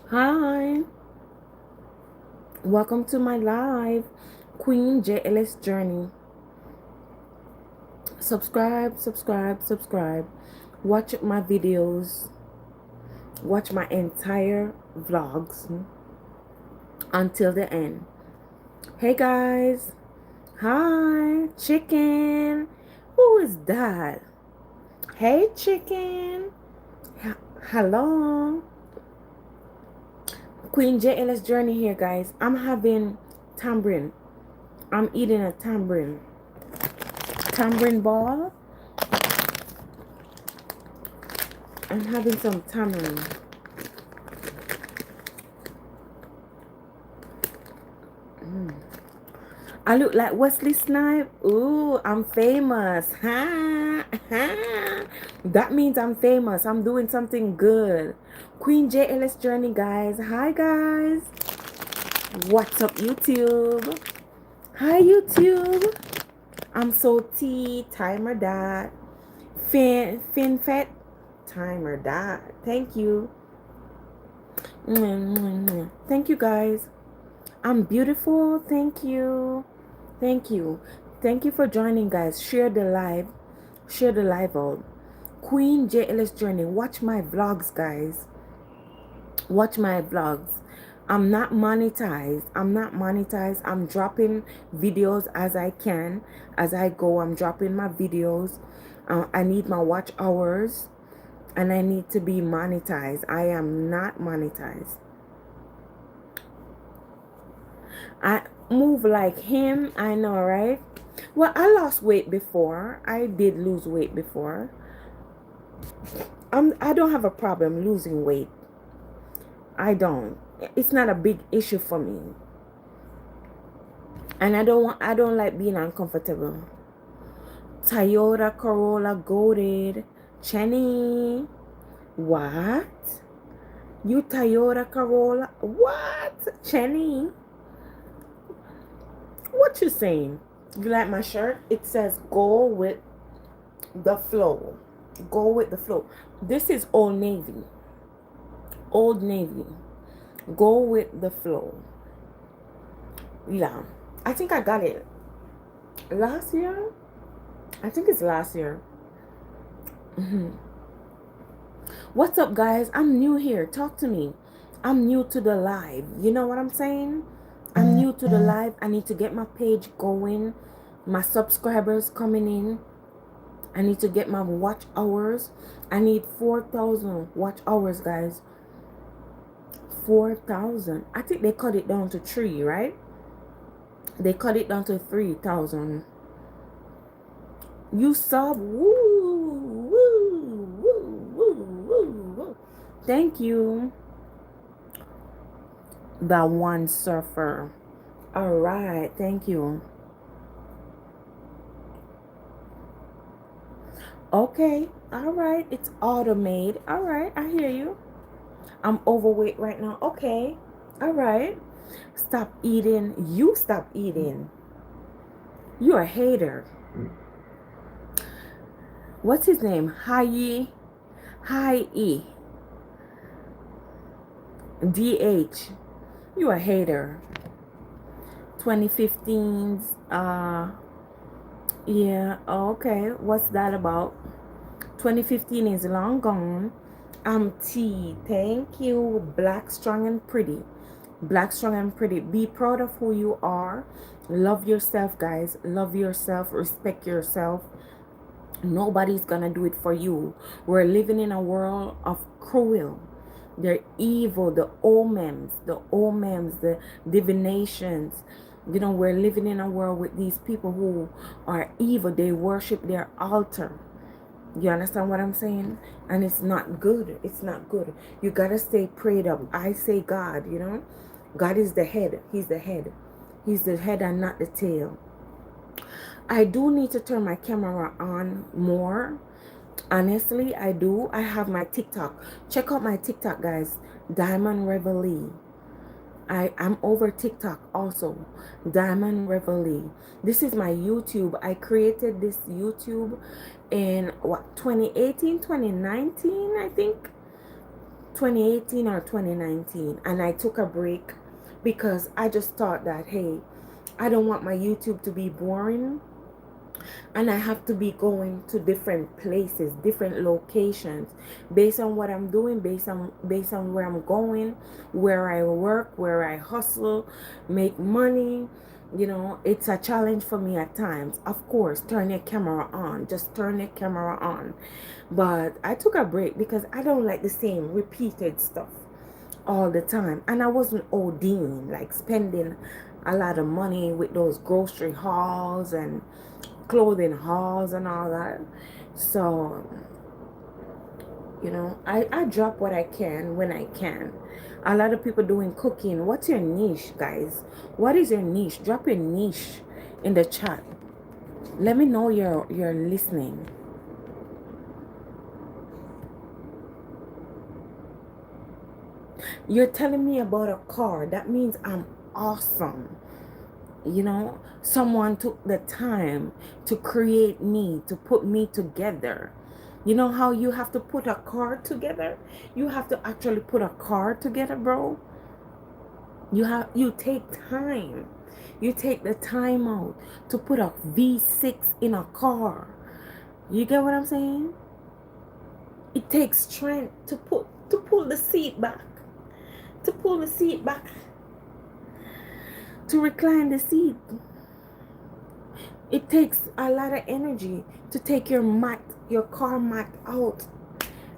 Hi, welcome to my live, Queen JLS Journey. Subscribe, subscribe, subscribe. Watch my videos. Watch my entire vlogs until the end. Hey guys. Hi, chicken. Who is that? Hey, chicken. Hello. Queen JLS Journey here, guys. I'm having tamarind. I'm eating a tamarind ball. I'm having some tamarind. I look like Wesley Snipes. Ooh, I'm famous. Ha, ha. That means I'm famous. I'm doing something good. Queen JLS Journey, guys. Hi, guys. What's up, YouTube? Hi, YouTube. I'm so timer that. Fin fat timer that. Thank you. Thank you, guys. I'm beautiful. Thank you. Thank you. Thank you for joining, guys. Share the live. Share the live out. Queen JLS Journey. Watch my vlogs, guys. Watch my vlogs. I'm not monetized. I'm dropping videos as I can. As I go, I'm dropping my videos. I need my watch hours. And I need to be monetized. I am not monetized. I move like him. I know, right? Well, I lost weight before. I did lose weight before. I don't have a problem losing weight. I don't. It's not a big issue for me. And I don't like being uncomfortable. Toyota Corolla goated. Chenny. What? You Toyota Corolla? What? Chenny? What you saying? You like my shirt? It says go with the flow. Go with the flow. This is Old Navy. Old Navy. Go with the flow. Yeah. I think I got it last year. I think it's last year. What's up, guys? I'm new here. Talk to me. I'm new to the live. You know what I'm saying? I'm new to the live. I need to get my page going. My subscribers coming in. I need to get my watch hours. I need 4,000 watch hours, guys. 4,000. I think they cut it down to 3, right? They cut it down to 3,000. You sub. Woo, woo, woo, woo, woo, woo. Thank you. The one surfer. All right. Thank you. Okay. All right. It's automated. All right. I hear you. I'm overweight right now. Okay. All right. Stop eating. You stop eating. You're a hater. What's his name? Hi E. DH. You a hater. 2015's yeah, okay. What's that about? 2015 is long gone. I'm T. Thank you. Black, strong, and pretty. Black, strong, and pretty. Be proud of who you are. Love yourself, guys. Love yourself. Respect yourself. Nobody's gonna do it for you. We're living in a world of cruel. They're evil. The omens, the divinations. You know, we're living in a world with these people who are evil. They worship their altar. You understand what I'm saying? And it's not good. It's not good. You gotta stay prayed up. I say God, you know. God is the head. He's the head. He's the head and not the tail. I do need to turn my camera on more. Honestly, I do. I have my TikTok. Check out my TikTok, guys. Diamond Reveille. I'm over TikTok also. Diamond Reveille. This is my YouTube. I created this YouTube in what, 2018, 2019, I think. 2018 or 2019. And I took a break because I just thought that, hey, I don't want my YouTube to be boring. And I have to be going to different places, different locations, based on what I'm doing, based on where I'm going, where I work, where I hustle, make money. You know, it's a challenge for me at times. Of course, turn your camera on. Just turn your camera on. But I took a break because I don't like the same repeated stuff all the time. And I wasn't ODing, like spending a lot of money with those grocery hauls and clothing hauls and all that. So, you know, I drop what I can when I can. A lot of people doing cooking. What's your niche, guys? What is your niche? Drop your niche in the chat. Let me know you're listening. You're telling me about a car. That means I'm awesome. You know, someone took the time to create me, to put me together. You know how you have to put a car together? You have to actually put a car together, bro. You take time. You take the time out to put a V6 in a car. You get what I'm saying? It takes strength to pull the seat back. To pull the seat back. To recline the seat. It takes a lot of energy to take your car mat out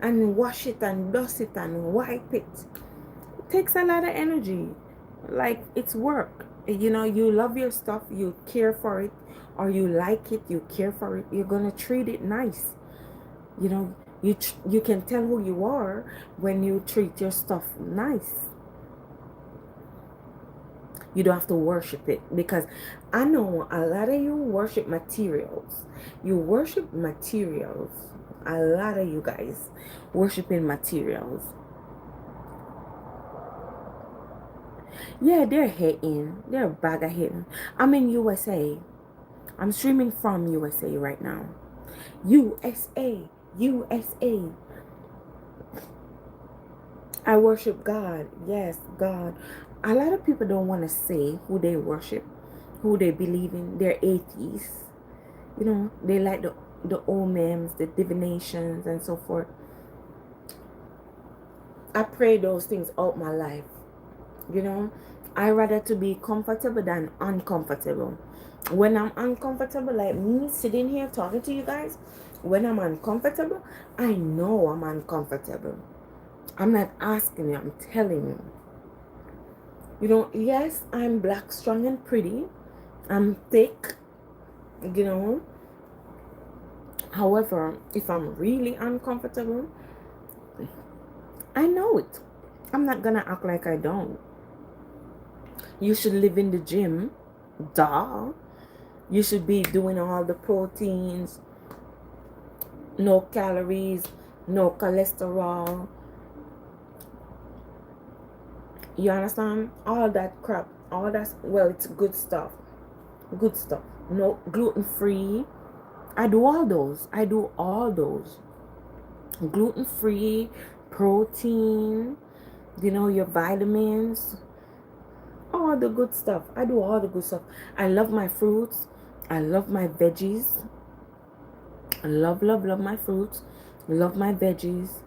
and wash it and dust it and wipe it. It takes a lot of energy. Like, it's work. You know, you love your stuff, you care for it, or you like it, you care for it, you're gonna treat it nice. You know, you can tell who you are when you treat your stuff nice. You don't have to worship it, because I know a lot of you worship materials. You worship materials. A lot of you guys worshiping materials. Yeah, they're hating. They're a bag of hating. I'm in USA. I'm streaming from USA right now. USA. USA. I worship God. Yes, God. A lot of people don't want to say who they worship, who they believe in. They're atheists. You know, they like the omens, the divinations, and so forth. I pray those things out my life. You know, I rather to be comfortable than uncomfortable. When I'm uncomfortable, like me sitting here talking to you guys, when I'm uncomfortable, I know I'm uncomfortable. I'm not asking you, I'm telling you. You know, yes, I'm black, strong, and pretty. I'm thick, you know. However, if I'm really uncomfortable, I know it. I'm not gonna act like I don't. You should live in the gym. Duh. You should be doing all the proteins, no calories, no cholesterol. You understand? All that crap. All that's, well, it's good stuff. Good stuff. No gluten free. I do all those. I do all those. Gluten free, protein, you know, your vitamins, all the good stuff. I do all the good stuff. I love my fruits. I love my veggies. I love my fruits. Love my veggies.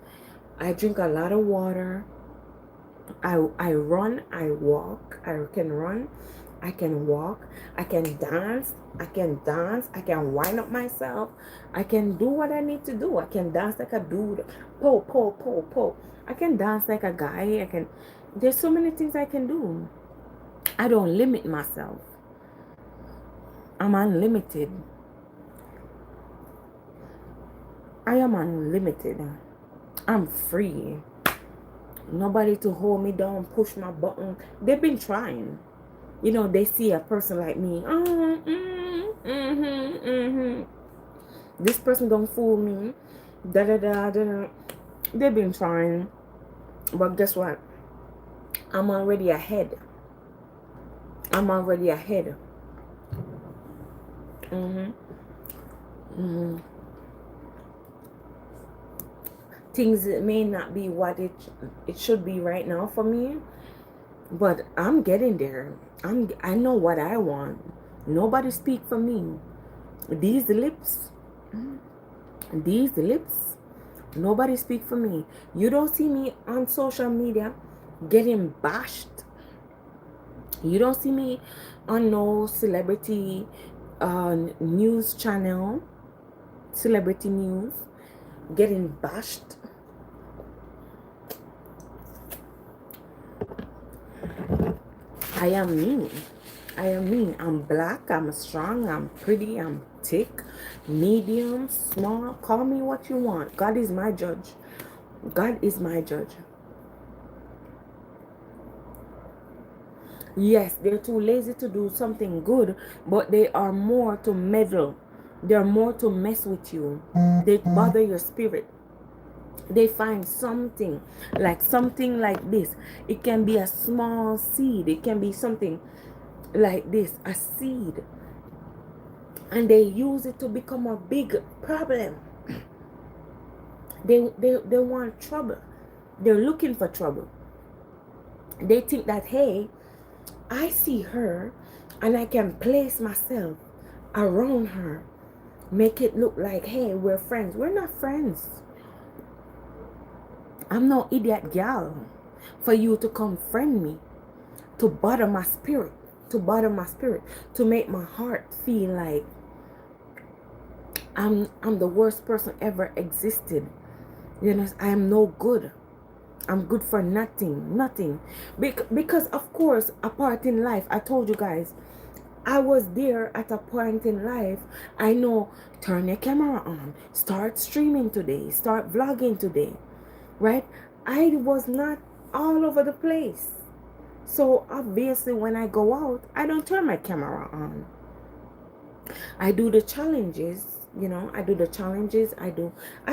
I drink a lot of water. I run, I walk. I can run, I can walk, I can dance, I can wind up myself, I can do what I need to do. I can dance like a dude. Po. I can dance like a guy. I can, there's so many things I can do. I don't limit myself. I'm unlimited. I am unlimited. I'm free. Nobody to hold me down, push my button. They've been trying. You know, they see a person like me. This person don't fool me. Da da da da. They've been trying. But guess what? I'm already ahead. I'm already ahead. Things may not be what it should be right now for me, but I'm getting there. I know what I want. Nobody speak for me. These lips, nobody speak for me. You don't see me on social media getting bashed. You don't see me on no celebrity news channel, celebrity news, getting bashed. I am me. I am me. I'm black, I'm strong, I'm pretty, I'm thick, medium, small. Call me what you want. God is my judge. God is my judge. Yes, they're too lazy to do something good, but they are more to meddle. They're more to mess with you. They bother your spirit. They find something like this. It can be a small seed. It can be something like this, a seed, and they use it to become a big problem. They want trouble. They're looking for trouble. They think that, hey, I see her and I can place myself around her, make it look like, hey, we're friends. We're not friends. I'm no idiot gal for you to come friend me, to bother my spirit, to make my heart feel like I'm the worst person ever existed. You know, I am no good. I'm good for nothing. Because of course, a part in life, I told you guys, I was there at a point in life. I know, turn your camera on, start streaming today, start vlogging today, right? I was not all over the place. So obviously when I go out, I don't turn my camera on. I do the challenges, you know, I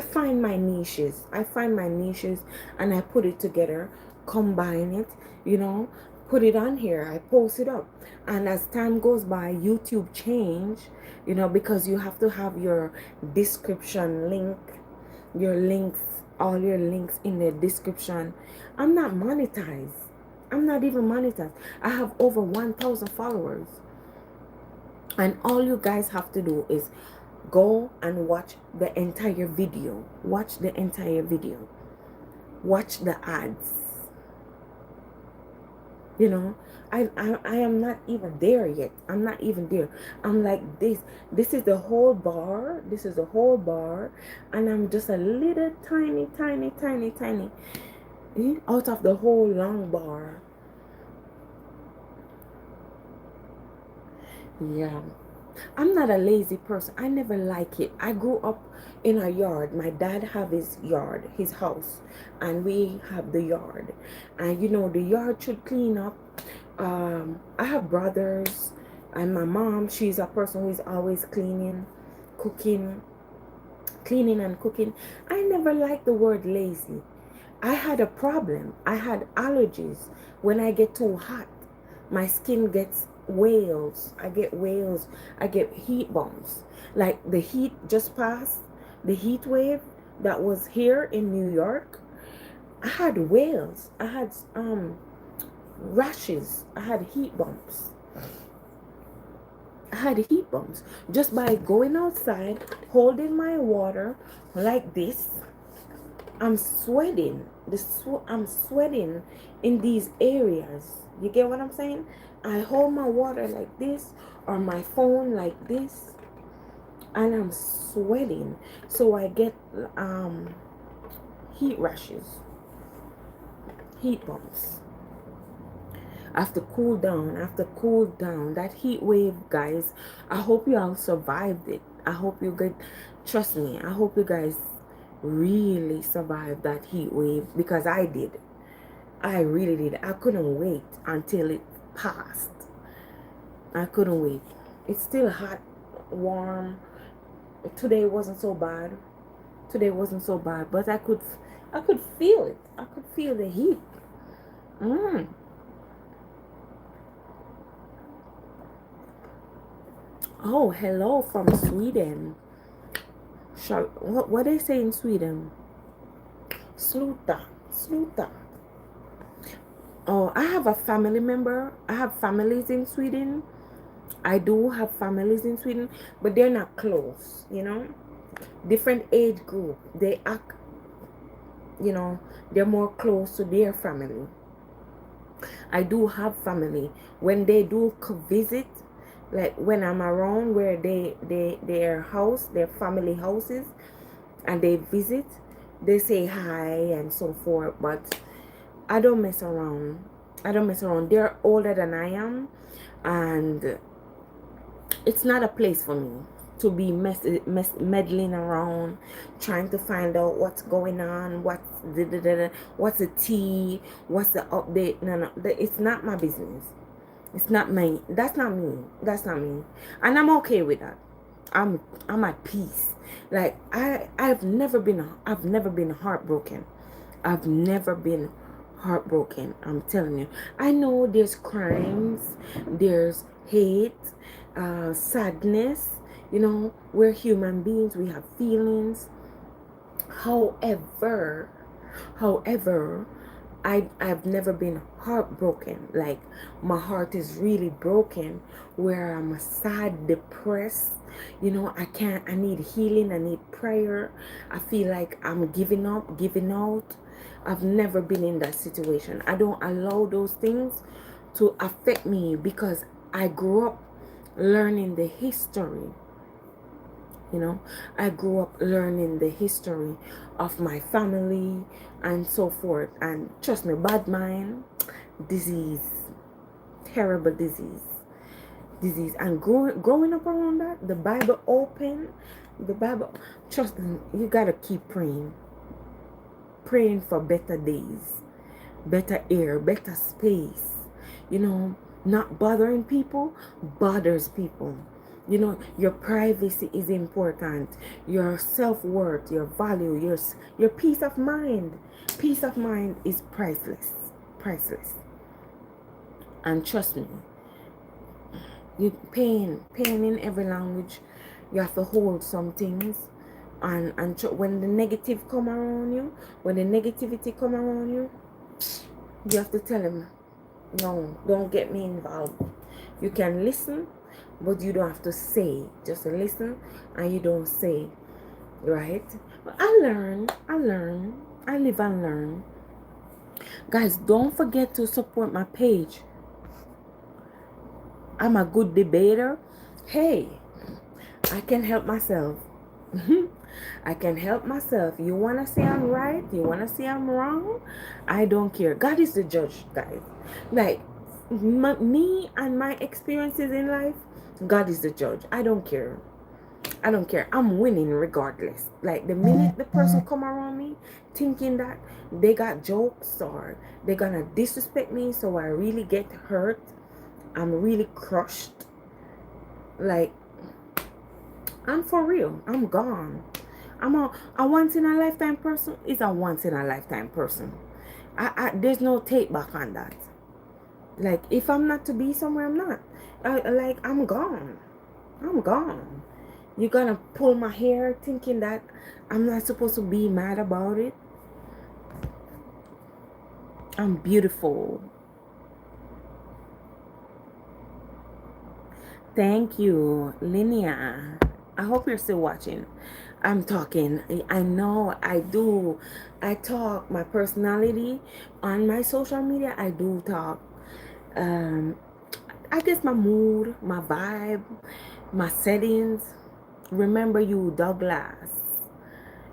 find my niches. And I put it together, combine it, you know, put it on here. I post it up. And as time goes by, YouTube change, you know, because you have to have your description link, your links all your links in the description. I'm not monetized. I'm not even monetized. I have over 1,000 followers. And all you guys have to do is go and watch the entire video. Watch the entire video. Watch the ads. You know, I am not even there yet. I'm not even there. I'm like this. This is the whole bar. This is the whole bar. And I'm just a little tiny out of the whole long bar. Yeah. I'm not a lazy person. I never like it. I grew up in a yard. My dad have his yard, his house, and we have the yard. And you know, the yard should clean up. I have brothers, and my mom, she's a person who is always cleaning, cooking, cleaning and cooking. I never liked the word lazy. I had a problem. I had allergies. When I get too hot, my skin gets wales. I get wales. I get heat bumps. Like the heat just passed, the heat wave that was here in New York. I had wales. I had rashes. I had heat bumps. I had heat bumps just by going outside, holding my water like this. I'm sweating. I'm sweating in these areas. You get what I'm saying? I hold my water like this or my phone like this, and I'm sweating. So I get heat rashes, heat bumps. I have to cool down. I have to cool down. That heat wave, guys, I hope you all survived it. I hope you get, trust me, I hope you guys really survived that heat wave, because I did. I really did. I couldn't wait until it passed. I couldn't wait. It's still hot, warm. Today wasn't so bad. Today wasn't so bad, but I could feel it. I could feel the heat. Oh, hello from Sweden. What they say in Sweden? Sluta. Sluta. Oh, I have a family member. I have families in Sweden. I do have families in Sweden, but they're not close, you know. Different age group. They act, you know, they're more close to their family. I do have family. When they do visit, like when I'm around where their house, their family houses, and they visit, they say hi and so forth, but I don't mess around. I don't mess around. They're older than I am, and it's not a place for me to be meddling around, trying to find out what's going on, what's the tea, what's the update. No, it's not my business. It's not me. That's not me. That's not me. And I'm okay with that. I'm at peace. Like I've never been heartbroken. I've never been heartbroken. I'm telling you. I know there's crimes, there's hate, sadness. You know, we're human beings. We have feelings. However, I've never been heartbroken. Like my heart is really broken, where I'm sad, depressed. You know, I need healing. I need prayer. I feel like I'm giving up, giving out. I've never been in that situation. I don't allow those things to affect me, because I grew up learning the history. You know, I grew up learning the history of my family and so forth. And trust me, bad mind, disease, terrible disease. And growing up around that, the Bible open, the Bible, trust me, you gotta keep praying for better days, better air, better space. You know, not bothering people bothers people. You know, your privacy is important. Your self-worth, your value, your peace of mind. Peace of mind is priceless. Priceless. And trust me, you pain in every language. You have to hold some things. And when the negative come around you, when the negativity come around you, you have to tell him, no, don't get me involved. You can listen, but you don't have to say. Just listen and you don't say, right? But I live and learn. Guys, don't forget to support my page. I'm a good debater. Hey, I can help myself. I can help myself. You want to say I'm right? You want to say I'm wrong? I don't care. God is the judge, guys. Like, me and my experiences in life, God is the judge. I don't care. I don't care. I'm winning regardless. Like, the minute the person come around me thinking that they got jokes or they're gonna disrespect me, so I really get hurt, I'm really crushed. Like, I'm for real. I'm gone. I'm a once in a lifetime person. Is a once in a lifetime person. There's no take back on that. Like, if I'm not to be somewhere, I'm not. Like, I'm gone. I'm gone. You're gonna pull my hair thinking that I'm not supposed to be mad about it. I'm beautiful. Thank you, Linnea. I hope you're still watching. I'm talking. I know I do. I talk my personality on my social media. I do talk. Um, I guess my mood, my vibe, my settings. Remember you, Douglas.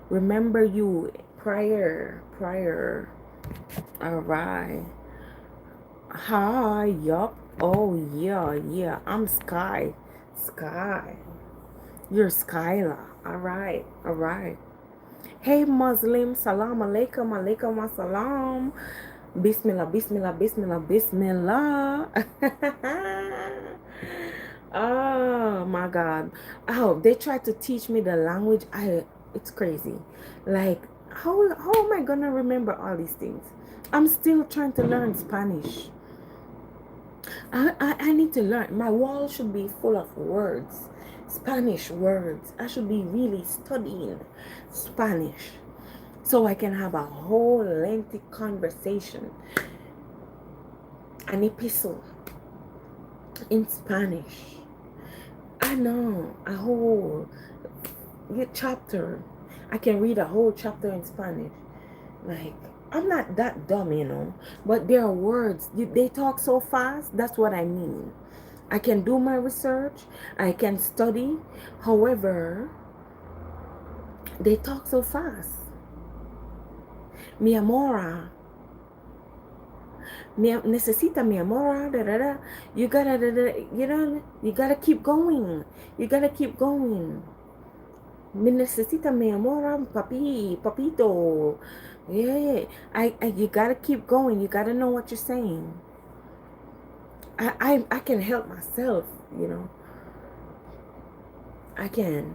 Remember you, prior. All right. Hi, yup. Oh yeah. I'm Sky. You're Skyla. All right. Hey Muslim, salam alaikum, alaikum assalam. Bismillah. Oh my God. Oh, they tried to teach me the language. It's crazy. Like, how am I gonna remember all these things? I'm still trying to learn Spanish. I need to learn. My wall should be full of words, Spanish words. I should be really studying Spanish so I can have a whole lengthy conversation, an epistle in Spanish. I know a whole chapter. I can read a whole chapter in Spanish. Like, I'm not that dumb, but there are words. They talk so fast. That's what I mean. I can do my research. I can study. However, they talk so fast. Mi amora. Necesita mi amora. Da, da, da. You gotta, you gotta keep going. You gotta keep going. Me necesita mi amora, papito. Yeah, you gotta keep going. You gotta know what you're saying. I can help myself, I can.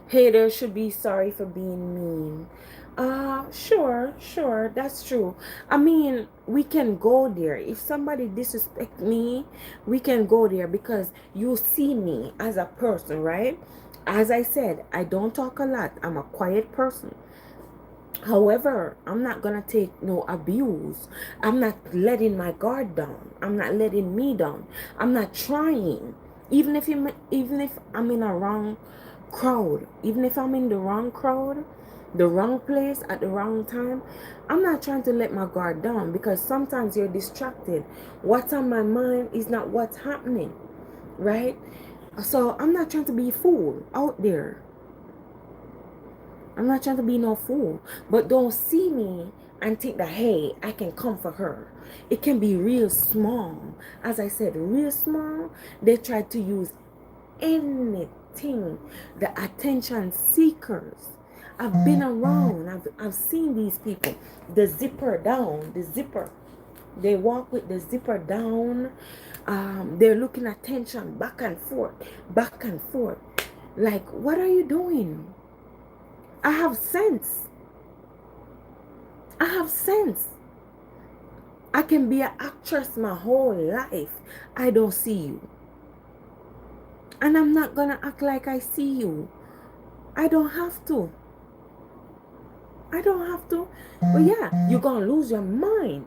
Haters should be sorry for being mean. Sure, that's true. I mean, we can go there. If somebody disrespect me, we can go there because you see me as a person, right? As I said, I don't talk a lot. I'm a quiet person. However, I'm not gonna take no abuse. I'm not letting my guard down. I'm not letting me down. I'm not trying. Even if I'm in a wrong crowd, even if I'm in the wrong crowd, the wrong place at the wrong time, I'm not trying to let my guard down because sometimes you're distracted. What's on my mind is not what's happening, right? So I'm not trying to be a fool out there. I'm not trying to be no fool. But don't see me and think that, hey, I can come for her. It can be real small. As I said, real small. They try to use anything. The attention seekers. I've been around. I've seen these people. The zipper down. The zipper. They walk with the zipper down. They're looking attention back and forth. Back and forth. Like, what are you doing? I have sense. I have sense. I can be an actress my whole life. I don't see you. And I'm not gonna act like I see you. I don't have to. I don't have to. But yeah, you're gonna lose your mind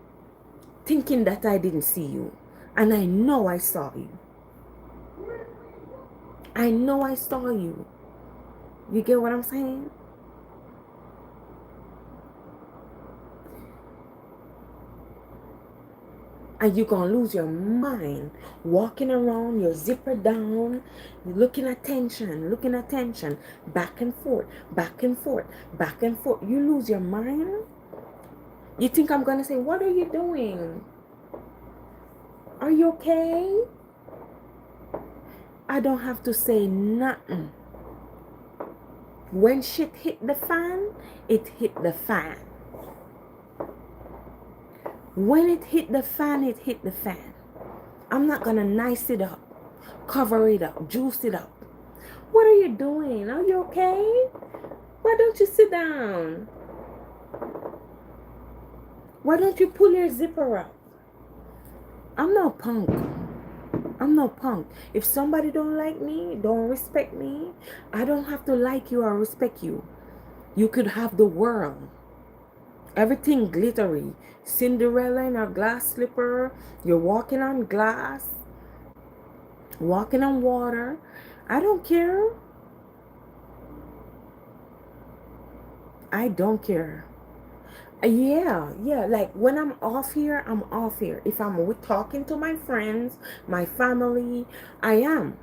thinking that I didn't see you. And I know I saw you. I know I saw you. You get what I'm saying? And you're gonna lose your mind walking around, your zipper down, looking at tension, back and forth, back and forth, back and forth. You lose your mind. You think I'm gonna say, what are you doing? Are you okay? I don't have to say nothing. When shit hit the fan, it hit the fan. When it hit the fan, it hit the fan. I'm not gonna nice it up, cover it up, juice it up. What are you doing? Are you okay? Why don't you sit down? Why don't you pull your zipper up? I'm no punk. I'm no punk. If somebody don't like me, don't respect me, I don't have to like you or respect you. You could have the world. Everything glittery. Cinderella in a glass slipper. You're walking on glass. Walking on water. I don't care. I don't care. Yeah, like when I'm off here, I'm off here. If I'm with talking to my friends, my family, I am.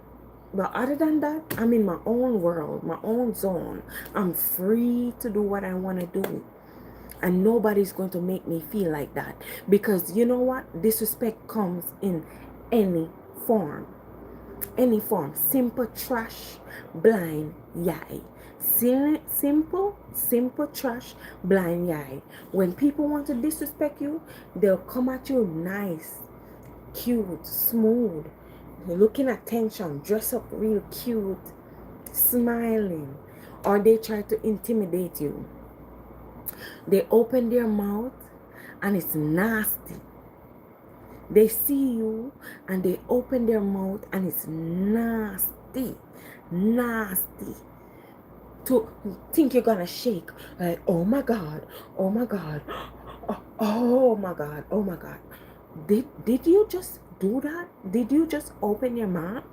But other than that, I'm in my own world, my own zone. I'm free to do what I want to do. And nobody's going to make me feel like that. Because you know what? Disrespect comes in any form. Any form. Simple trash, blind yai. Simple trash, blind yai. When people want to disrespect you, they'll come at you nice, cute, smooth, looking attention, dress up real cute, smiling, or they try to intimidate you. They open their mouth and it's nasty. They see you and they open their mouth and it's nasty. Nasty. To think you're gonna shake like, oh my god, oh my god, oh my god, oh my god. Did you just do that? Did you just open your mouth?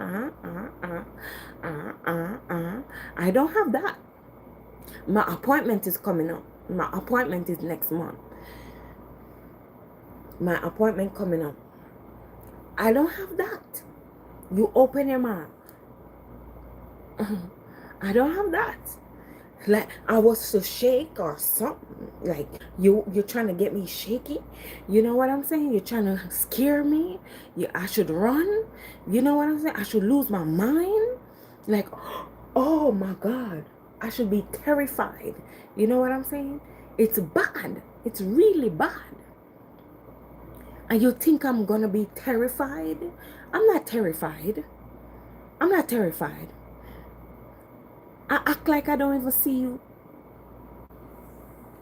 I don't have that. My appointment is coming up. My appointment is next month. My appointment coming up. I don't have that. You open your mouth. I don't have that. Like I was to shake or something. Like you're trying to get me shaky. You know what I'm saying? You're trying to scare me. I should run. You know what I'm saying? I should lose my mind. Like, oh my God. I should be terrified. You know what I'm saying? It's bad. It's really bad. And you think I'm gonna be terrified? I'm not terrified. I'm not terrified. I act like I don't even see you.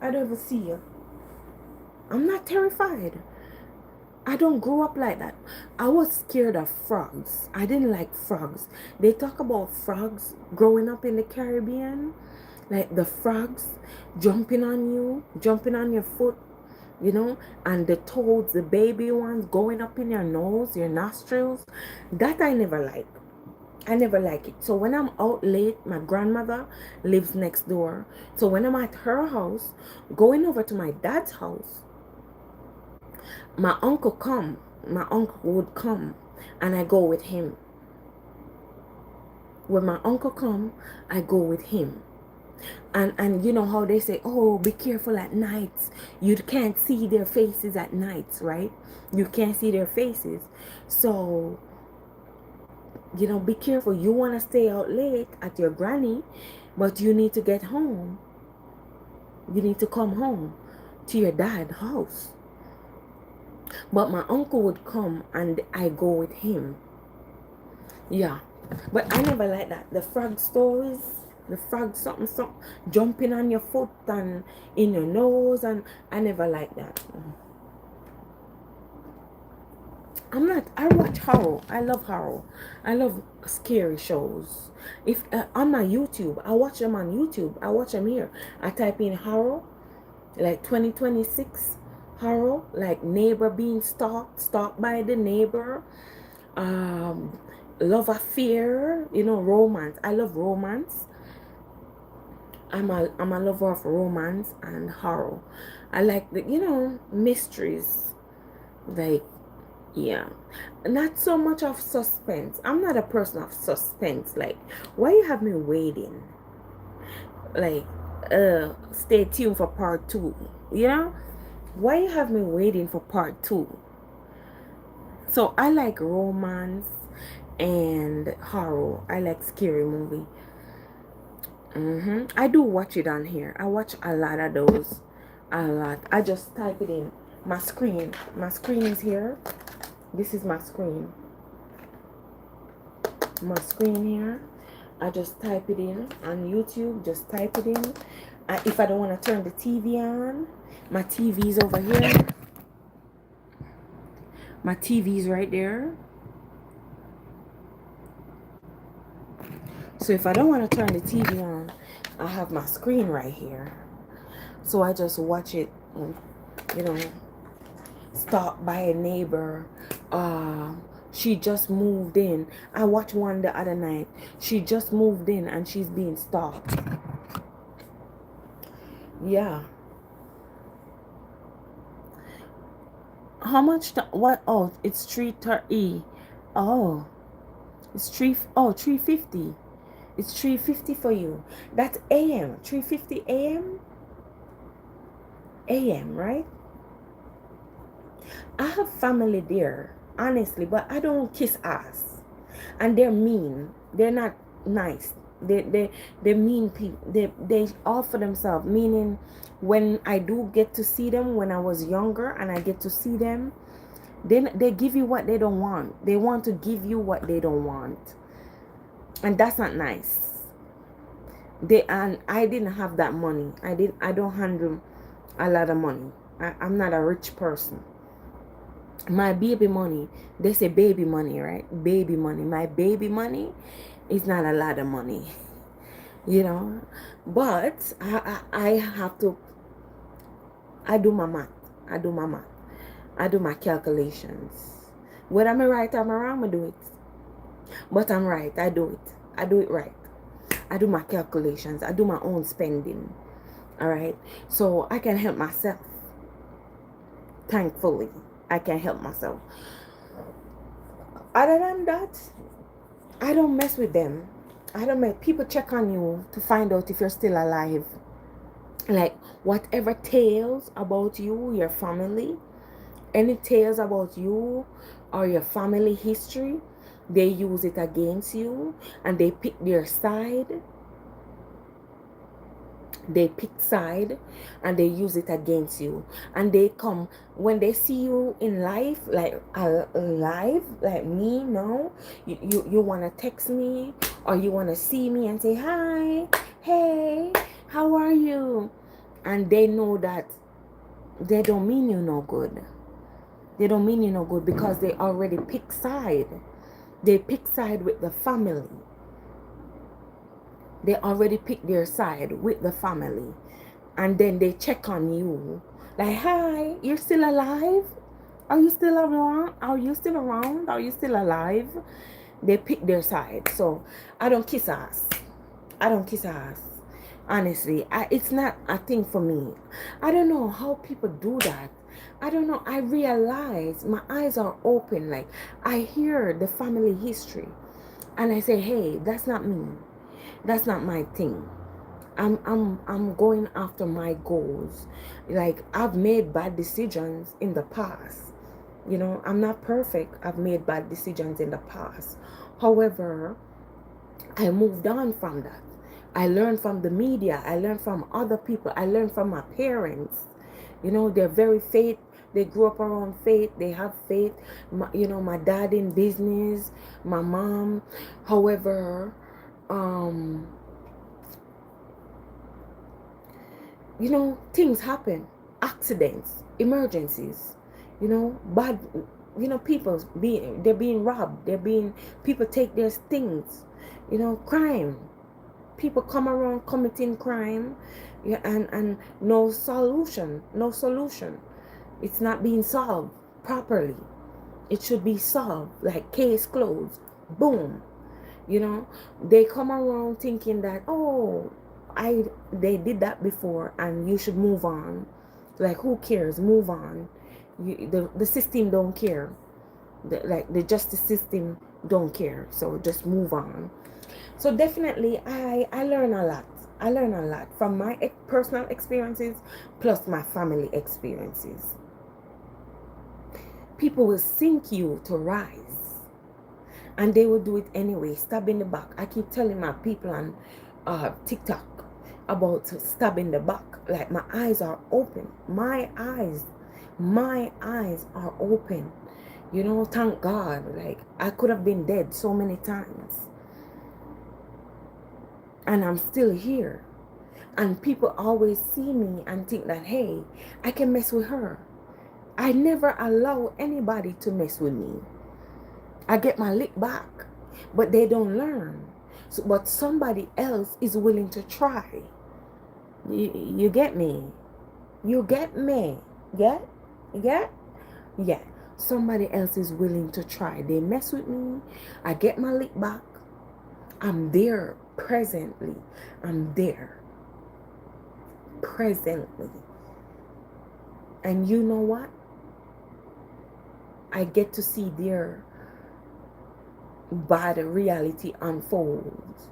I don't even see you. I'm not terrified. I don't grow up like that. I was scared of frogs. I didn't like frogs. They talk about frogs growing up in the Caribbean. Like the frogs jumping on you, jumping on your foot, you know, and the toads, the baby ones going up in your nose, your nostrils. That I never like. I never like it. So when I'm out late, my grandmother lives next door. So when I'm at her house, going over to my dad's house, my uncle would come and I go with him. When my uncle come, I go with him. And you know how they say, oh, be careful at nights. You can't see their faces at nights, right? You can't see their faces. So, you know, be careful. You want to stay out late at your granny, but you need to get home. You need to come home to your dad's house. But my uncle would come and I go with him. Yeah. But I never like that. The frog stories, The frog something something jumping on your foot and in your nose, and I never like that. I'm not. I watch horror. I love horror. I love scary shows. If on my YouTube, I watch them on YouTube. I watch them here. I type in horror, like 2026 horror, like neighbor being stalked by the neighbor, um, love affair. You know, romance. I love romance. I'm a lover of romance and horror. I like the mysteries, like. Yeah, not so much of suspense. I'm not a person of suspense. Like, why you have me waiting? Like, stay tuned for part two. You know, why you have me waiting for part two? So I like romance and horror. I like scary movie. I do watch it on here. I watch a lot of those. A lot. I just type it in my screen. My screen is here. This is my screen. My screen here. I just type it in on YouTube. Just type it in. If I don't want to turn the TV on, my TV's over here. My TV's right there. So if I don't want to turn the TV on, I have my screen right here. So I just watch it, you know, stopped by a neighbor. She just moved in. I watched one the other night. She just moved in and she's being stalked. Yeah. How much? What? Oh, it's 330. Oh, it's 350. It's 350 for you. That's AM. 350 AM. AM, right? I have family there, honestly, but I don't kiss ass. And they're mean. They're not nice. They're mean people. They offer themselves. Meaning, when I do get to see them when I was younger and I get to see them, then they give you what they don't want. They want to give you what they don't want. And that's not nice. And I didn't have that money. I don't handle a lot of money. I'm not a rich person. My baby money, they say baby money, right? Baby money. My baby money is not a lot of money, you know. But I have to, I do my math. I do my math. I do my calculations. Whether I'm right or I'm wrong, I do it. But I'm right. I do it. I do it right. I do my calculations. I do my own spending. All right. So I can help myself. Thankfully, I can help myself. Other than that, I don't mess with them. I don't make people check on you to find out if you're still alive. Like, whatever tales about you, your family, any tales about you or your family history, they use it against you and they pick their side. They pick side and they use it against you, and they come when they see you in life, like alive, like me now. You want to text me or you want to see me and say hi, hey, how are you? And they know that they don't mean you no good. They don't mean you no good because they already pick side. They pick side with the family. They already pick their side with the family. And then they check on you. Like, hi, you're still alive? Are you still around? Are you still around? Are you still alive? They pick their side. So I don't kiss ass. I don't kiss ass. Honestly, it's not a thing for me. I don't know how people do that. I don't know. I realize my eyes are open. Like, I hear the family history. And I say, hey, that's not me. That's not my thing. I'm going after my goals. Like, I've made bad decisions in the past. You know, I'm not perfect. I've made bad decisions in the past. However, I moved on from that. I learned from the media. I learned from other people. I learned from my parents. You know, they're very faith. They grew up around faith. They have faith. My dad in business, my mom. However, You know, things happen, accidents, emergencies, you know, bad, you know, they're being robbed, people take their things, you know, crime, people come around committing crime, yeah, and no solution, it's not being solved properly. It should be solved, like case closed, boom. You know, they come around thinking that, oh, they did that before and you should move on. Like, who cares? Move on. The system don't care. The justice system don't care. So just move on. So definitely, I learn a lot. I learn a lot from my personal experiences plus my family experiences. People will sink you to rise, and they will do it anyway. Stab in the back. I keep telling my people on TikTok about stab in the back. Like, my eyes are open. My eyes are open. You know, thank God. Like, I could have been dead so many times, and I'm still here. And people always see me and think that, hey, I can mess with her. I never allow anybody to mess with me. I get my lick back, but they don't learn. So, but somebody else is willing to try. You get me? You get me? Yeah? Yeah? Yeah. Somebody else is willing to try. They mess with me. I get my lick back. I'm there presently. I'm there presently. And you know what? I get to see their bad reality unfolds.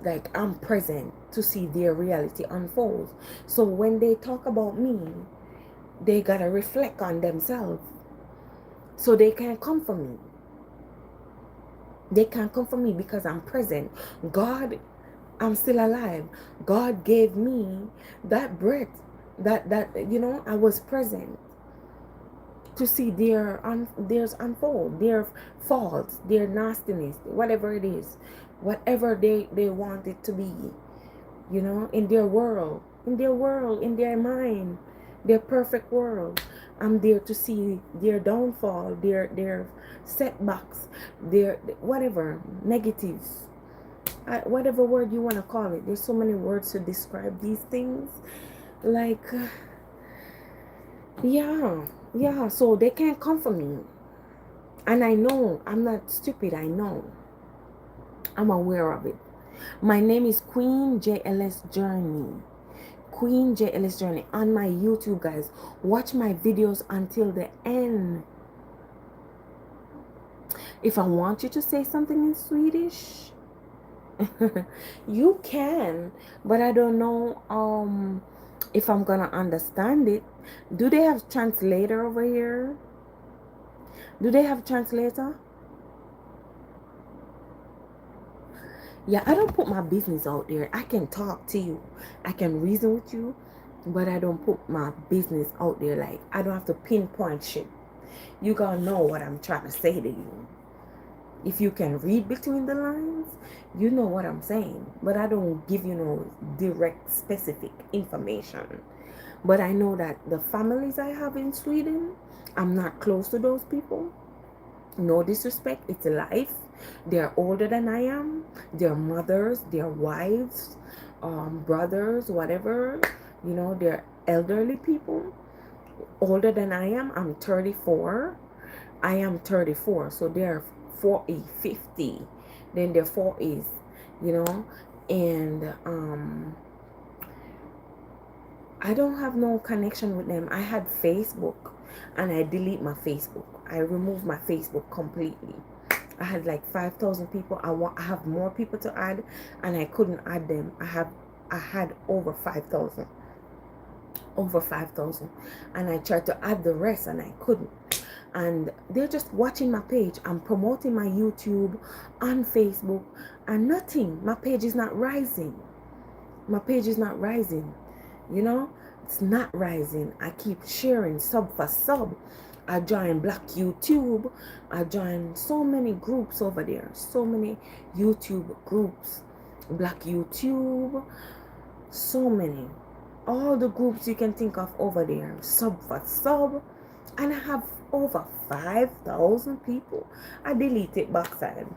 Like, I'm present to see their reality unfold. So when they talk about me, they gotta reflect on themselves. So they can't come for me. They can't come for me because I'm present. God, I'm still alive. God gave me that breath. That you know, I was present to see theirs unfold, their faults, their nastiness, whatever it is, whatever they want it to be, you know, in their world, in their mind, their perfect world. I'm there to see their downfall, their setbacks, their whatever negatives, whatever word you want to call it. There's so many words to describe these things. Like, yeah, so they can't come for me. And I know I'm not stupid. I know, I'm aware of it. My name is Queen JLS Journey. Queen JLS Journey on my YouTube, guys. Watch my videos until the end. If I want you to say something in Swedish, you can, but I don't know if I'm gonna understand it. Do they have translator over here? Do they have translator? Yeah, I don't put my business out there. I can talk to you, I can reason with you, but I don't put my business out there. Like, I don't have to pinpoint shit. You gotta know what I'm trying to say to you. If you can read between the lines, you know what I'm saying. But I don't give you no direct, specific information. But I know that the families I have in Sweden, I'm not close to those people. No disrespect, it's life. They're older than I am. They're mothers, they're wives, brothers, whatever. You know, they're elderly people, older than I am. I'm 34. I am 34, so they're 40, 50. Then they're 40s, you know. And I don't have no connection with them. I had Facebook, and I delete my Facebook. I removed my Facebook completely. I had like 5,000 people. I have more people to add, and I couldn't add them. I had over 5,000. Over 5,000. And I tried to add the rest, and I couldn't. And they're just watching my page. I'm promoting my YouTube on Facebook, and nothing. My page is not rising. My page is not rising. You know, it's not rising. I keep sharing sub for sub. I join Black YouTube. I join so many groups over there. So many YouTube groups. Black YouTube. So many. all the groups you can think of over there, sub for sub, and I have over 5,000 people. I deleted backside.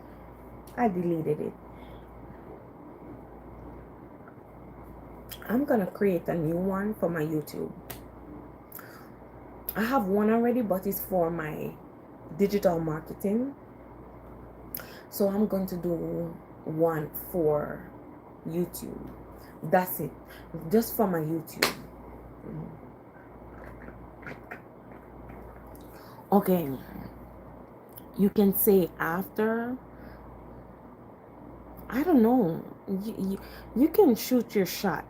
I deleted it. I'm gonna create a new one for my YouTube. I have one already, but it's for my digital marketing. So I'm going to do one for YouTube. That's it. Just for my YouTube. Okay. You can say after. I don't know. You can shoot your shot.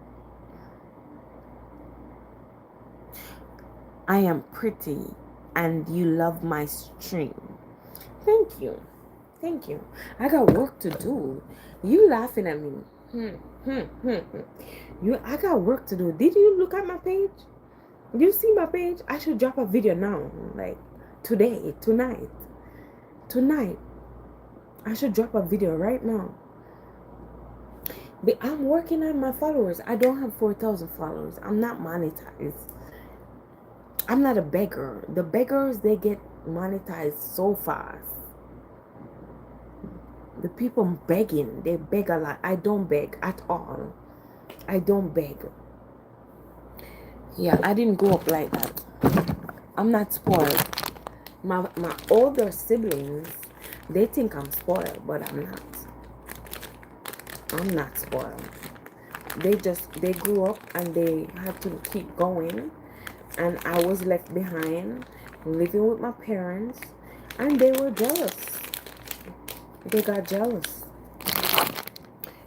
I am pretty and you love my stream. Thank you. Thank you. I got work to do. You laughing at me. I got work to do. Did you look at my page? You see my page? I should drop a video now. Like today, tonight. Tonight. I should drop a video right now. But I'm working on my followers. I don't have 4,000 followers. I'm not monetized. I'm not a beggar. The beggars, they get monetized so fast. The people begging, they beg a lot. I don't beg at all. I don't beg. Yeah, I didn't grow up like that. I'm not spoiled. My older siblings, they think I'm spoiled, but I'm not. I'm not spoiled. They grew up and they had to keep going. And I was left behind, living with my parents, and they were jealous. They got jealous.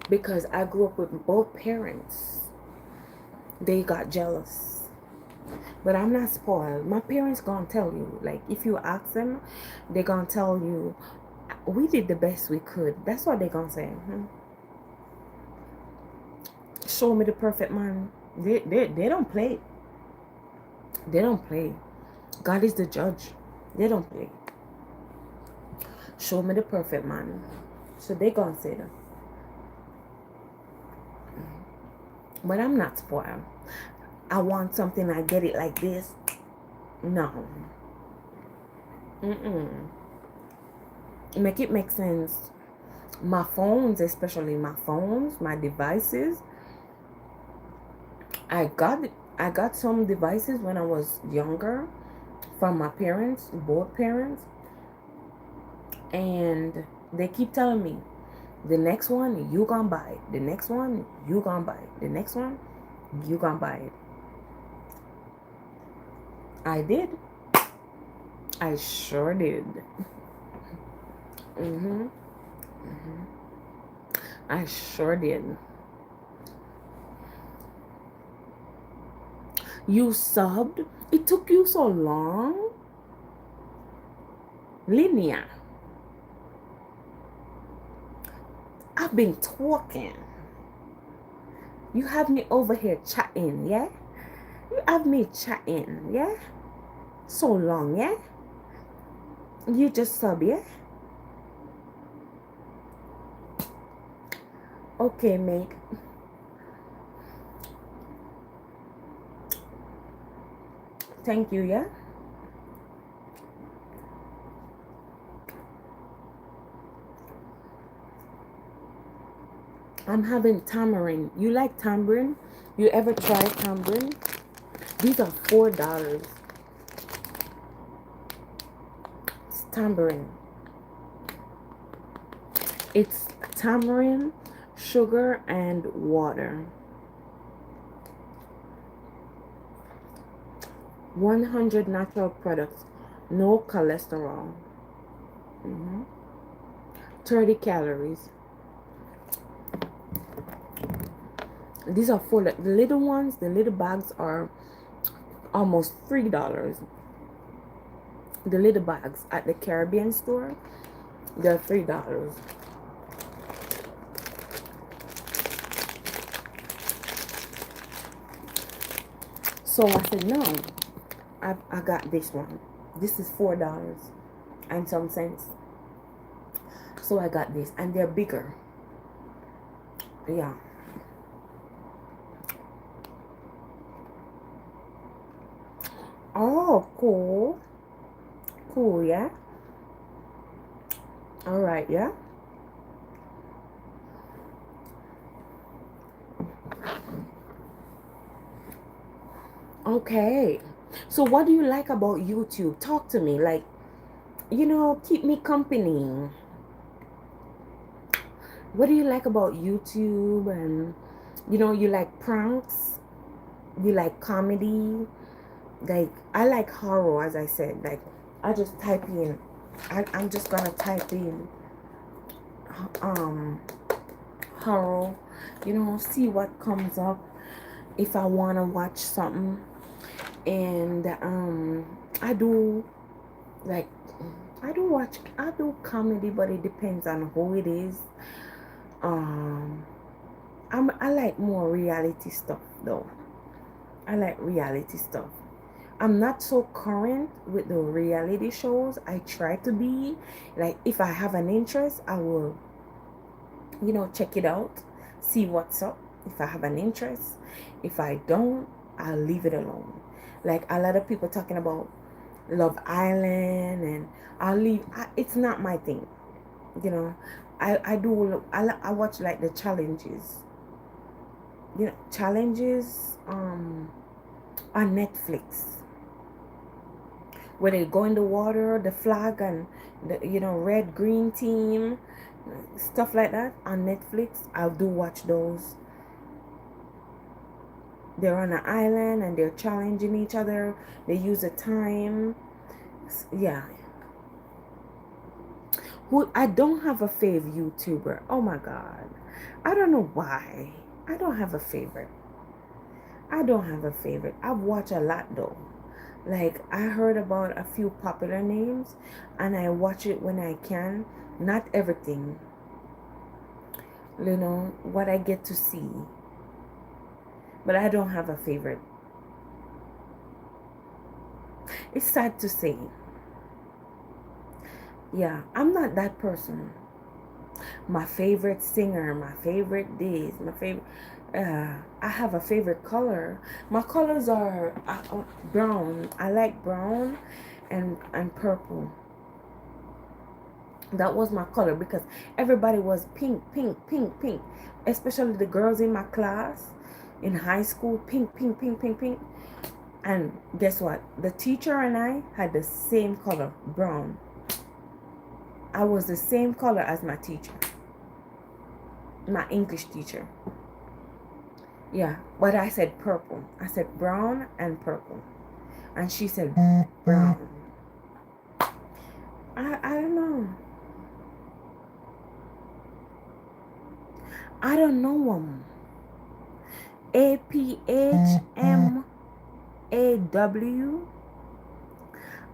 Because I grew up with both parents. They got jealous. But I'm not spoiled. My parents gonna tell you. Like, if you ask them, they gonna tell you, we did the best we could. That's what they gonna say. Show me the perfect man. They don't play. They don't play. God is the judge. They don't play. Show me the perfect man. So they gonna say that. But I'm not spoiled. I want something, I get it like this. No. Make it make sense. My phones, especially my phones, my devices. I got some devices when I was younger from my parents, both parents. And they keep telling me, the next one, you gonna buy it. The next one, you gonna buy it. The next one, you gonna buy it. I did. I sure did. I sure did. You subbed? It took you so long? Linear. I've been talking. You have me over here chatting, yeah? You have me chatting, yeah? So long, yeah? You just sub, yeah? Okay, mate. Thank you, yeah? I'm having tamarind. You like tamarind? You ever try tamarind? These are $4. It's tamarind. It's tamarind, sugar, and water. 100 natural products. No cholesterol. 30 calories. These are for the little ones. The little bags are almost $3. The little bags at the Caribbean store, they're $3. So I said, no, I got this one. This is $4 and some cents. So I got this, and they're bigger. Yeah. Cool. Cool, yeah? All right, yeah? Okay. So what do you like about YouTube? Talk to me. Like, keep me company. What do you like about YouTube? And, you like pranks? You like comedy? Like, I like horror, as I said. Like, I just type in. I'm just gonna type in um horror, see what comes up if I want to watch something. And I do, like, I do comedy, but it depends on who it is. um I like more reality stuff though. I like reality stuff. I'm not so current with the reality shows. I try to be. Like, if I have an interest, I will, check it out, see what's up if I have an interest. If I don't, I'll leave it alone. Like, a lot of people talking about Love Island, and it's not my thing, you know. I watch like the challenges, challenges on Netflix, where they go in the water, the flag, and the red green team, stuff like that on Netflix. I do watch those. They're on an island and they're challenging each other. They use a time. Yeah. Who I don't have a fave YouTuber. Oh my god. I don't know why. I don't have a favorite. I don't have a favorite. I've watched a lot though. Like, I heard about a few popular names and I watch it when I can. Not everything. What I get to see. But I don't have a favorite. It's sad to say. Yeah, I'm not that person. My favorite singer, my favorite this, my favorite. I have a favorite color. My colors are brown. I like brown and purple. That was my color because everybody was pink, pink, pink, pink. Especially the girls in my class in high school, pink, pink, pink, pink, pink. And guess what? The teacher and I had the same color, brown. I was the same color as my teacher, my English teacher. Yeah, but I said purple. I said brown and purple. And she said brown. I don't know. I don't know them. APHMAW.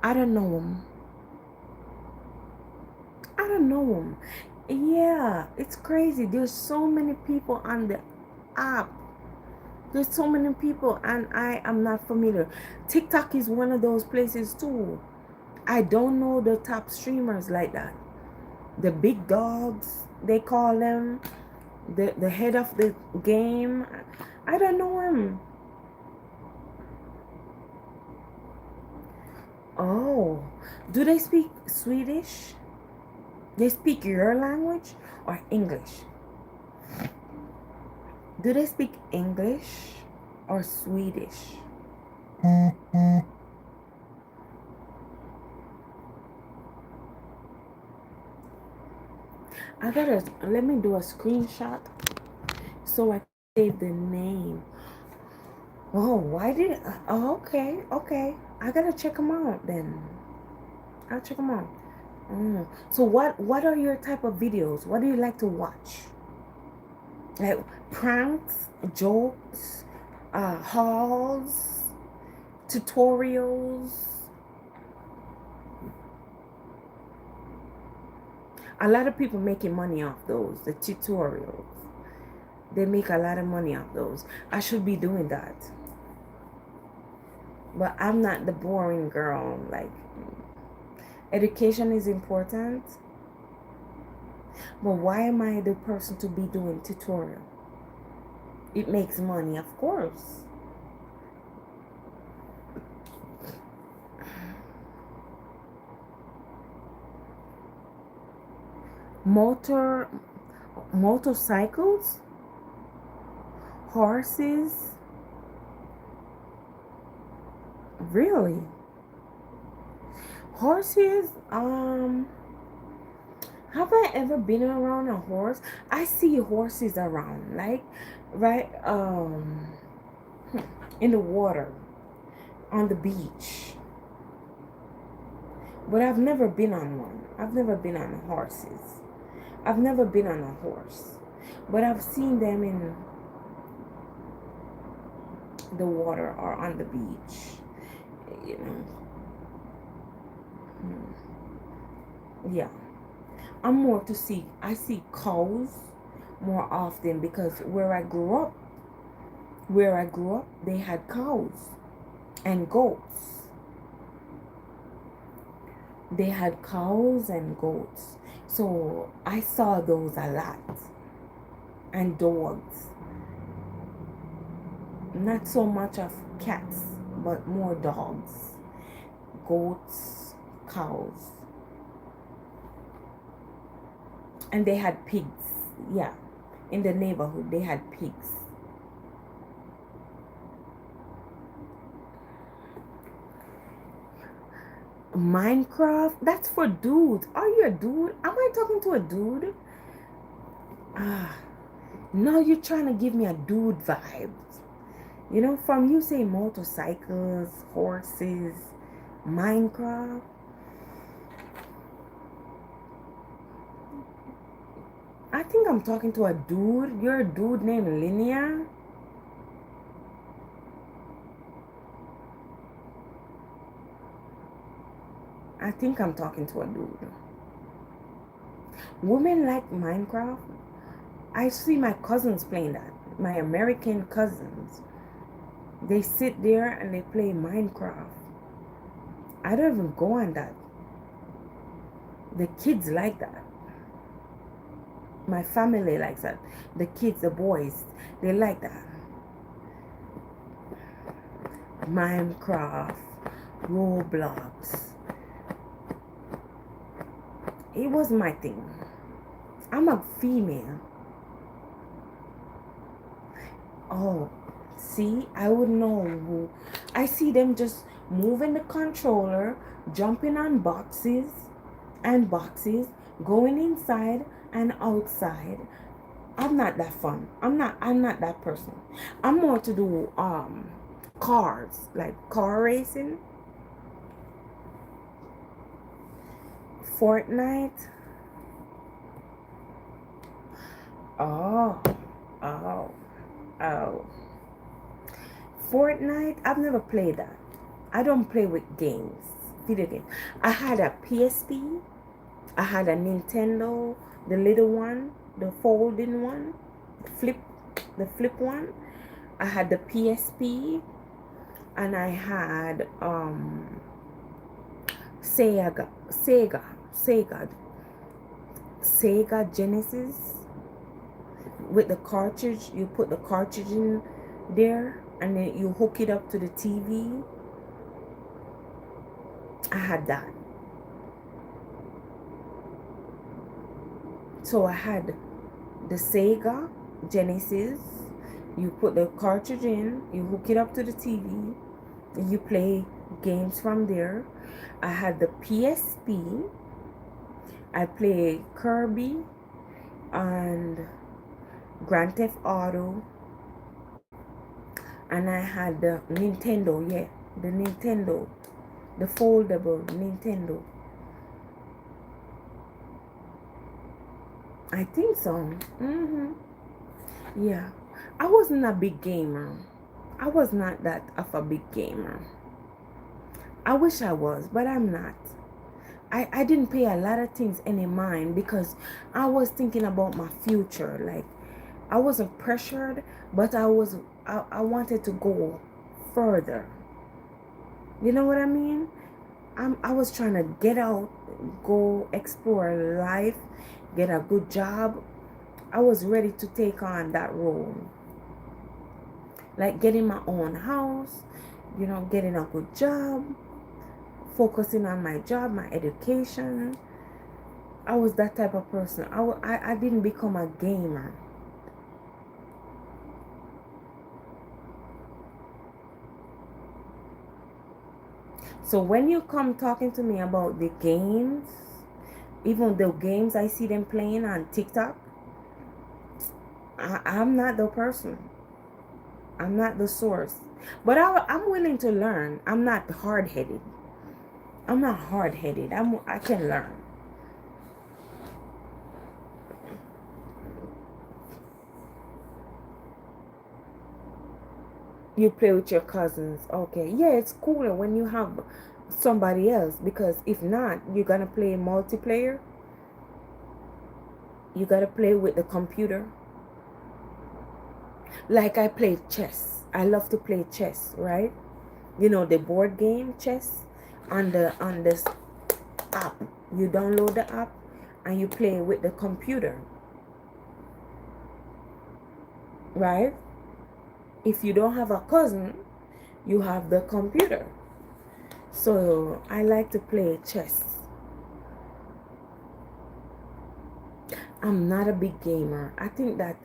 I don't know them. I don't know them. Yeah, it's crazy. There's so many people on the app. There's so many people and I am not familiar. TikTok is one of those places too. I don't know the top streamers like that. The big dogs, they call them. The head of the game. I don't know him. Oh, do they speak Swedish? They speak your language or English? Do they speak English or Swedish? Let me do a screenshot so I can save the name. Oh, why did it? Oh, okay. I gotta check them out then. I'll check them out. So what are your type of videos? What do you like to watch? Like pranks, jokes, hauls, tutorials. A lot of people making money off those, the tutorials. They make a lot of money off those. I should be doing that. But I'm not the boring girl. Like, education is important. But why am I the person to be doing tutorial? It makes money, of course. Motor motorcycles, horses. Really? Horses? Have I ever been around a horse? I see horses around, like right in the water, on the beach. But I've never been on one. I've never been on horses. I've never been on a horse. But I've seen them in the water or on the beach. You know. Yeah. I'm more to see. I see cows more often because where I grew up, they had cows and goats. They had cows and goats. So I saw those a lot. And dogs. Not so much of cats, but more dogs, goats, cows. And they had pigs. Yeah. In the neighborhood, they had pigs. Minecraft? That's for dudes. Are you a dude? Am I talking to a dude? Ah, no, you're trying to give me a dude vibe. You know, from you say motorcycles, horses, Minecraft. I think I'm talking to a dude. You're a dude named Linnea. I think I'm talking to a dude. Women like Minecraft. I see my cousins playing that. My American cousins. They sit there and they play Minecraft. I don't even go on that. The kids like that. My family likes that. The kids, the boys, they like that. Minecraft, Roblox. It was my thing. I'm a female. Oh, see, I would know who. I see them just moving the controller, jumping on boxes and boxes, going inside and outside. I'm not that fun. I'm not that person. I'm more to do cars, like car racing. Fortnite. Oh, oh, oh. Fortnite, I've never played that. I don't play with games, video games. I had a PSP. I had a Nintendo, the little one, the folding one, flip, the flip one. I had the PSP, and I had Sega, Sega Genesis with the cartridge. You put the cartridge in there, and then you hook it up to the TV. I had that. So I had the Sega Genesis. You put the cartridge in, you hook it up to the TV, and you play games from there. I had the PSP. I play Kirby and Grand Theft Auto. And I had the Nintendo, yeah, the Nintendo, the foldable Nintendo. I think so. Yeah. I wasn't a big gamer. I was not that of a big gamer. I wish I was, but I'm not. I didn't pay a lot of things any mind because I was thinking about my future. Like, I wasn't pressured, but I wanted to go further. You know what I mean? I was trying to get out, go explore life, get a good job. I was ready to take on that role. Like getting my own house, you know, getting a good job, focusing on my job, my education. I was that type of person. I didn't become a gamer. So when you come talking to me about the games, even the games I see them playing on TikTok, I'm not the person. I'm not the source. But I'm willing to learn. I'm not hard-headed. I'm not hard-headed. I can learn. You play with your cousins. Okay. Yeah, it's cooler when you have somebody else, because if not, you're gonna play multiplayer. You gotta play with the computer. Like I play chess. I love to play chess, right? You know, the board game chess on this app. You download the app and you play with the computer, right? If you don't have a cousin, you have the computer. So I like to play chess. I'm not a big gamer. I think that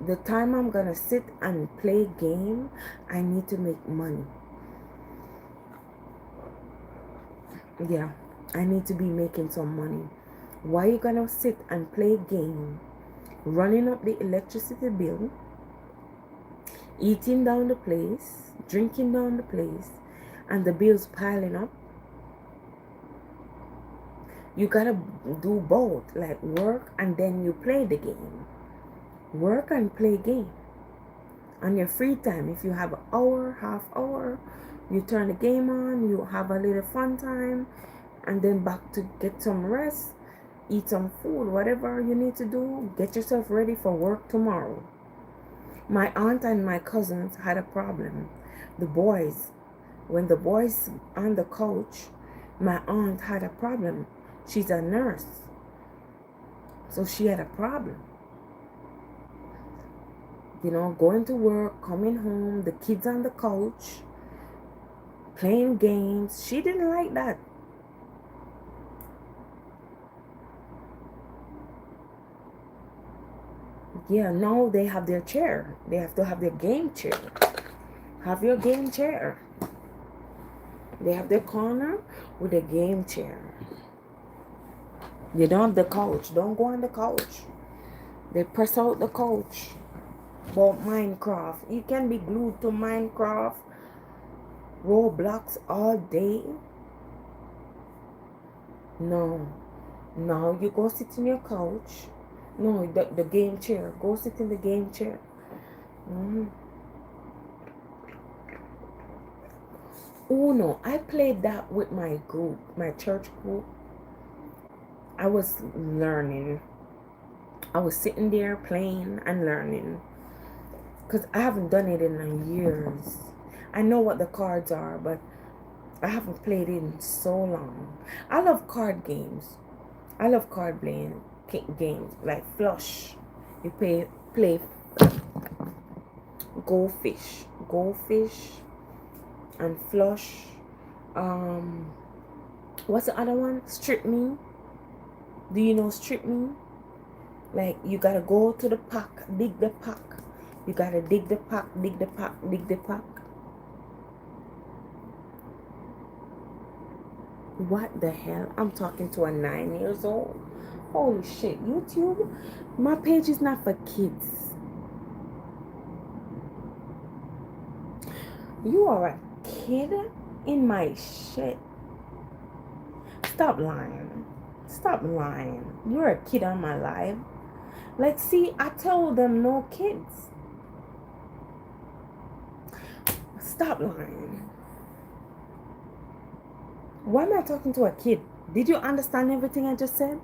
the time I'm gonna sit and play game, I need to make money. Yeah, I need to be making some money. Why you gonna sit and play game, running up the electricity bill, eating down the place, drinking down the place, and the bills piling up? You gotta do both, like work and then you play the game. Work and play game. On your free time, if you have an hour, half hour, you turn the game on, you have a little fun time, and then back to get some rest, eat some food, whatever you need to do, get yourself ready for work tomorrow. My aunt and my cousins had a problem. The boys, when the boys on the couch, my aunt had a problem. She's a nurse, so she had a problem. You know, going to work, coming home, the kids on the couch, playing games. She didn't like that. Yeah, now they have their chair. They have to have their game chair. Have your game chair. They have their corner with a game chair. You don't have the couch. Don't go on the couch. They press out the couch. About Minecraft. You can be glued to Minecraft, Roblox all day. No. No, you go sit in your couch. No, the game chair. Go sit in the game chair. Oh no, I played that with my group, my church group. I was learning. I was sitting there playing and learning. Because I haven't done it in years. I know what the cards are, but I haven't played it in so long. I love card games. I love card playing games like Flush. You play Goldfish, and Flush. What's the other one? Strip Me. Do you know Strip Me? Like you gotta go to the pack, dig the pack. You gotta dig the pack, dig the pack, dig the pack. What the hell? I'm talking to a 9 years old. Holy shit, YouTube. My page is not for kids. You are a kid in my shit. Stop lying. Stop lying. You're a kid on my live. Like, see, I told them no kids. Stop lying. Why am I talking to a kid? Did you understand everything I just said?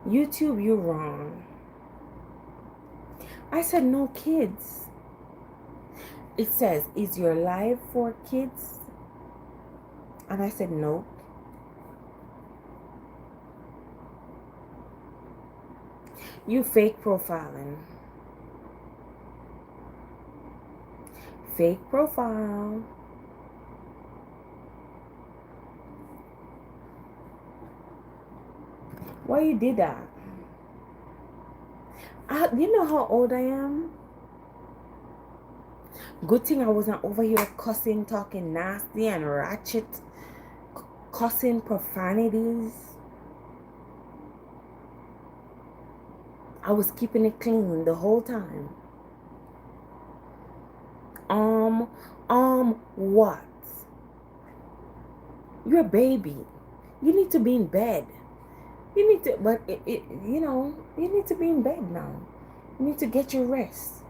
YouTube, you're wrong. I said no kids. It says, is your live for kids? And I said no. You fake profiling. Fake profile. Why you did that? You know how old I am? Good thing I wasn't over here cussing, talking nasty and ratchet, cussing profanities. I was keeping it clean the whole time. Um, what? You're a baby. You need to be in bed. You need to, but you know, you need to be in bed now. You need to get your rest.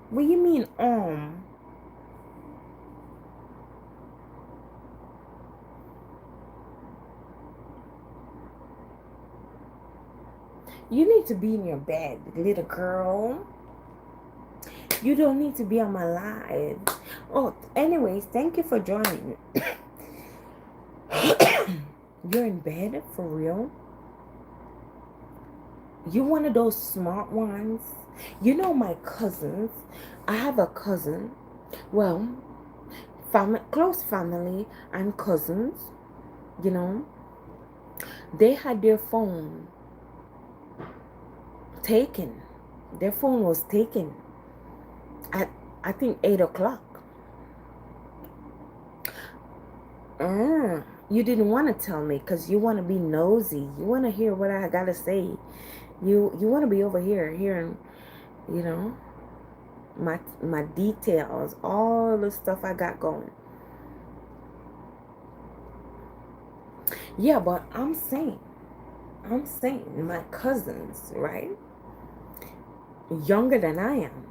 What do you mean, You need to be in your bed, little girl. You don't need to be on my live. Oh, anyways, thank you for joining. You're in bed for real? You one of those smart ones? You know my cousins. I have a cousin. Well, close family and cousins. You know, they had their phone taken. Their phone was taken at, I think, 8 o'clock. You didn't want to tell me because you want to be nosy. You want to hear what I got to say. You want to be over here hearing, you know, my details, all the stuff I got going. Yeah, but I'm saying my cousins, right? Younger than I am,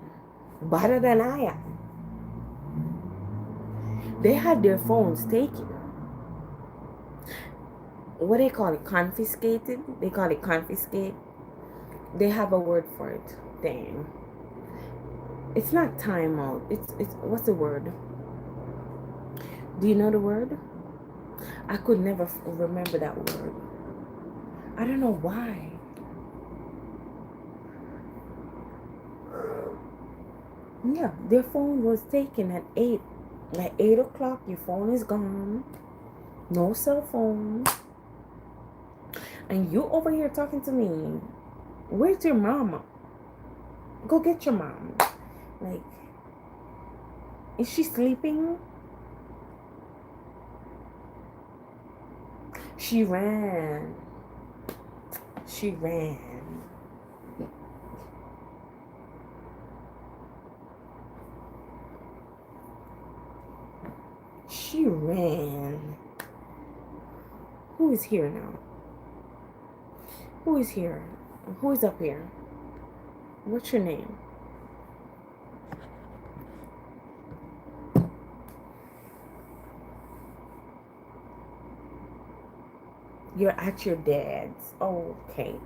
better than I am. They had their phones taken. What they call it? Confiscated? They call it confiscate. They have a word for it. Dang. It's not timeout. It's what's the word? Do you know the word? I could never remember that word. I don't know why. Yeah, their phone was taken at 8. At 8 o'clock, your phone is gone. No cell phone. And you over here talking to me. Where's your mama? Go get your mom. Like, is she sleeping? She ran. She ran. She ran. Who is here now? Who is here? Who is up here? What's your name? You're at your dad's. Okay.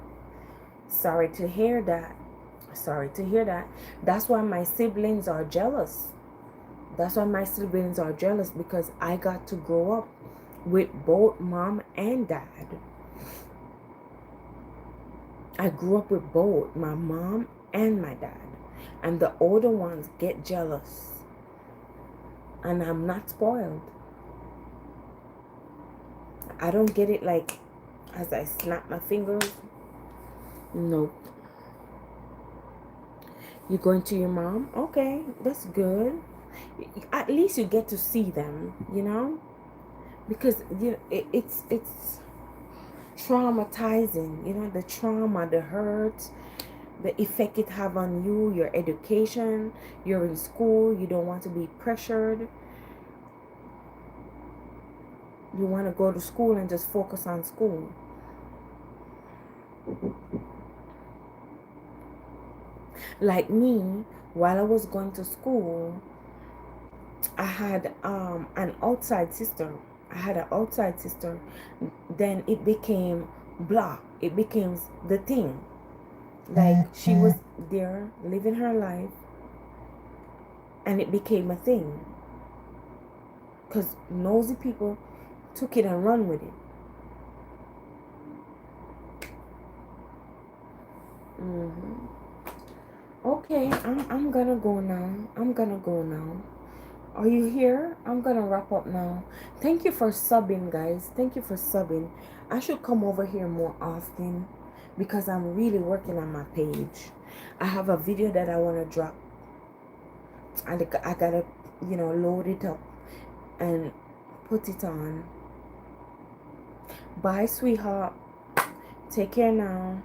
Sorry to hear that. Sorry to hear that. That's why my siblings are jealous. That's why my siblings are jealous, because I got to grow up with both mom and dad. I grew up with both my mom and my dad. And the older ones get jealous. And I'm not spoiled. I don't get it like as I snap my fingers. Nope. You going to your mom? Okay, that's good. At least you get to see them, you know, because you know it's traumatizing. You know, the trauma, the hurt, the effect it have on you, your education. You're in school. You don't want to be pressured. You want to go to school and just focus on school. Like me, while I was going to school, I had an outside sister. I had an outside sister. Then it became blah. It became the thing. Like she was there living her life, and it became a thing. Because nosy people took it and run with it. Okay, I'm gonna go now. I'm gonna go now. Are you here? I'm gonna wrap up now. Thank you for subbing, guys. Thank you for subbing. I should come over here more often because I'm really working on my page. I have a video that I want to drop, and I gotta, load it up and put it on. Bye, sweetheart. Take care now.